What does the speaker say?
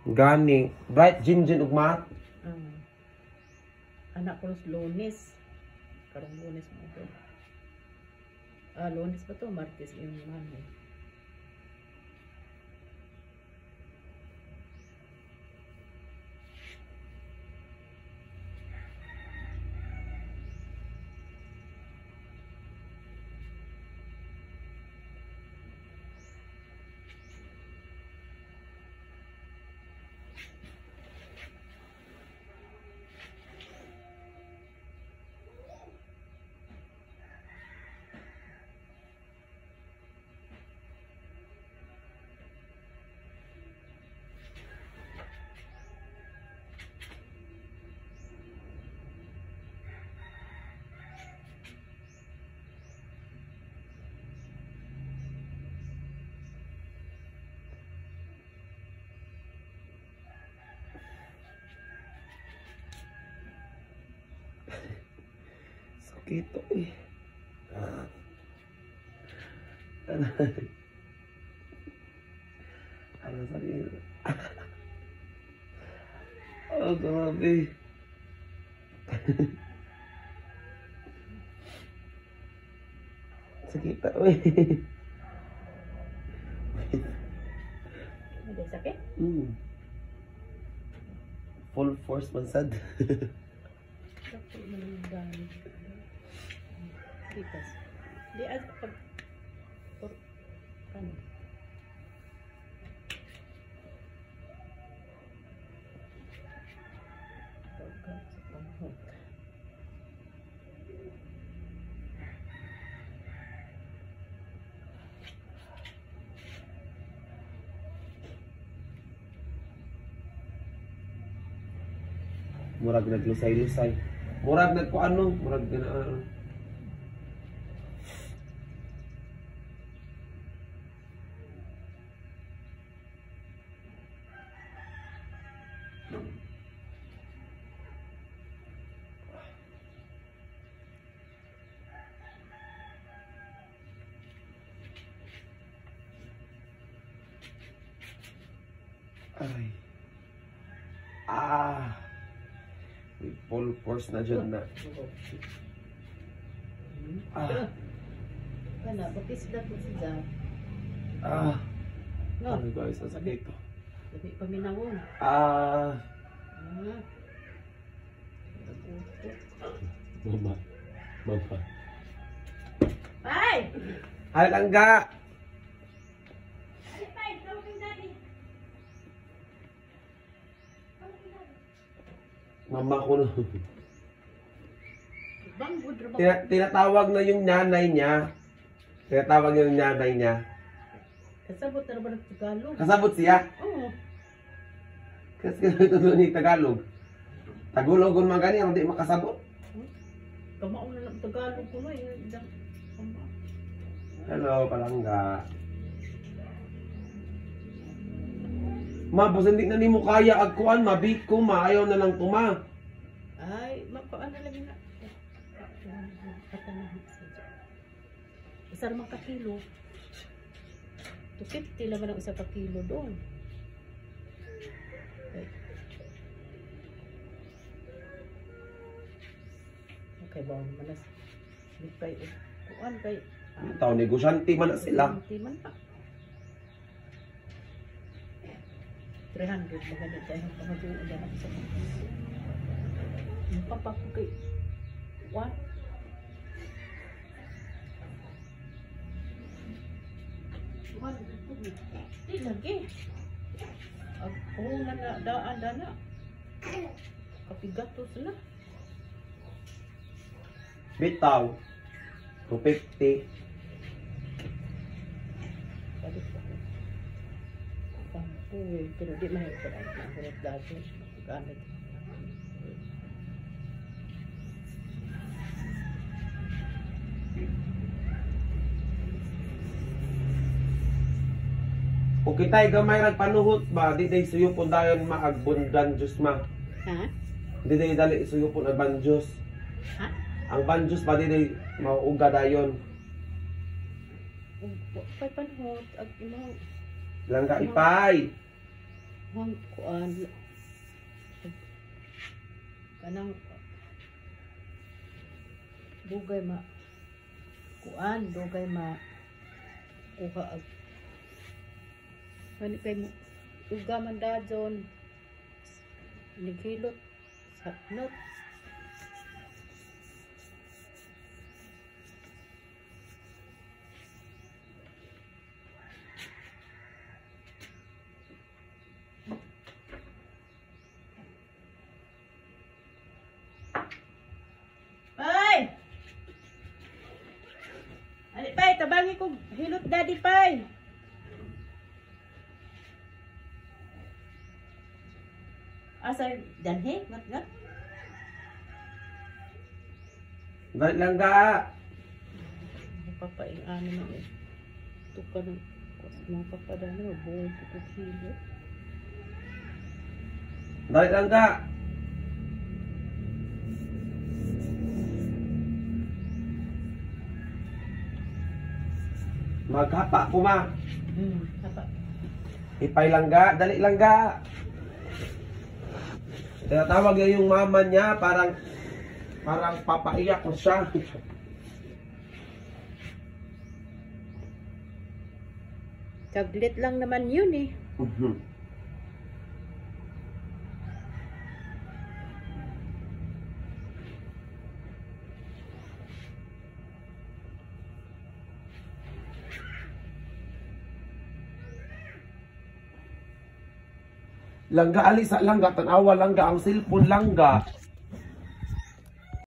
Gani. Bright, Jinjin, ug Matt. Anak ko Lunes. Karong Lunes mo ito. Lunes ba to? Martes yung mami. Sakit to eh. Ano sakit? Oh, grabe. Sakit to eh. Hindi sakit? Full force man sad. Sakit mo lang dami. Kitas. Di as pag... Kano? Pagkat sa panghot. Murag naglusay-lusay. Murag nagkuano, murag na ay. May full force na dyan na. Kana, bakit sila po siya? No. Ano guys, ang sakit to. Sabi paminawon. Mama. Ay! Halangga! Mama ko na. Tinatawag na yung nanay niya. Tinatawag yung nanay niya. Kasabot na ba ng Tagalog? Kasabot siya? Oo. Kasi ito ni Tagalog. Tagulogon man gani, hindi makasabot. Kamaon na ng Tagalog ko na. Hello, palangga. Ma, basta hindi na ni mo kaya agkuan, mabit ko, maayaw na lang tuma. Ay, mapaano lang na. Isa naman kakilo. 250 naman ang isa kakilo doon. Okay, bawang manas. Bipay, kuan kay. Tao, negosyante man na sila. Negosyante man na. 300 maganda tayo pamaduan na lang sa mga. Yung papako kay what? Di lagi. Ako na daan na. Kapigatos na. Bitaw. 250. Pero di mahirap pa lang. Mahirap dati. Gamit. O kita'y gamay rag panuhot ba? Di day suyupon dayon maagbundan Diyos ma. Ha? Di day dali suyupon ang banjos. Ha? Ang banjos ba di day mauga dayon. Pay panhot. Ag imo. Langga ipay. Hang kuan. Kanang dugay ma kuan, dugay ma kuha ag. Kani kay mo uga man dadon. Nigilot sa not. Pay! Ali, Pay, tabangi ko hilot daddy, Pay. Asa, danhe? Ngat? Dali lang ga. Papaing ano na eh. Ito ka ng mga papadano, buong putong hilot. Dali lang ga. Maghapa ko ma. Apa? Ipay lang ga. Dali lang ga. Tinatawag niya yung mama niya, parang papaiyak ko siya. Saglit lang naman yun eh. Langga ali sa langga, tanawa langga, ang cellphone langga.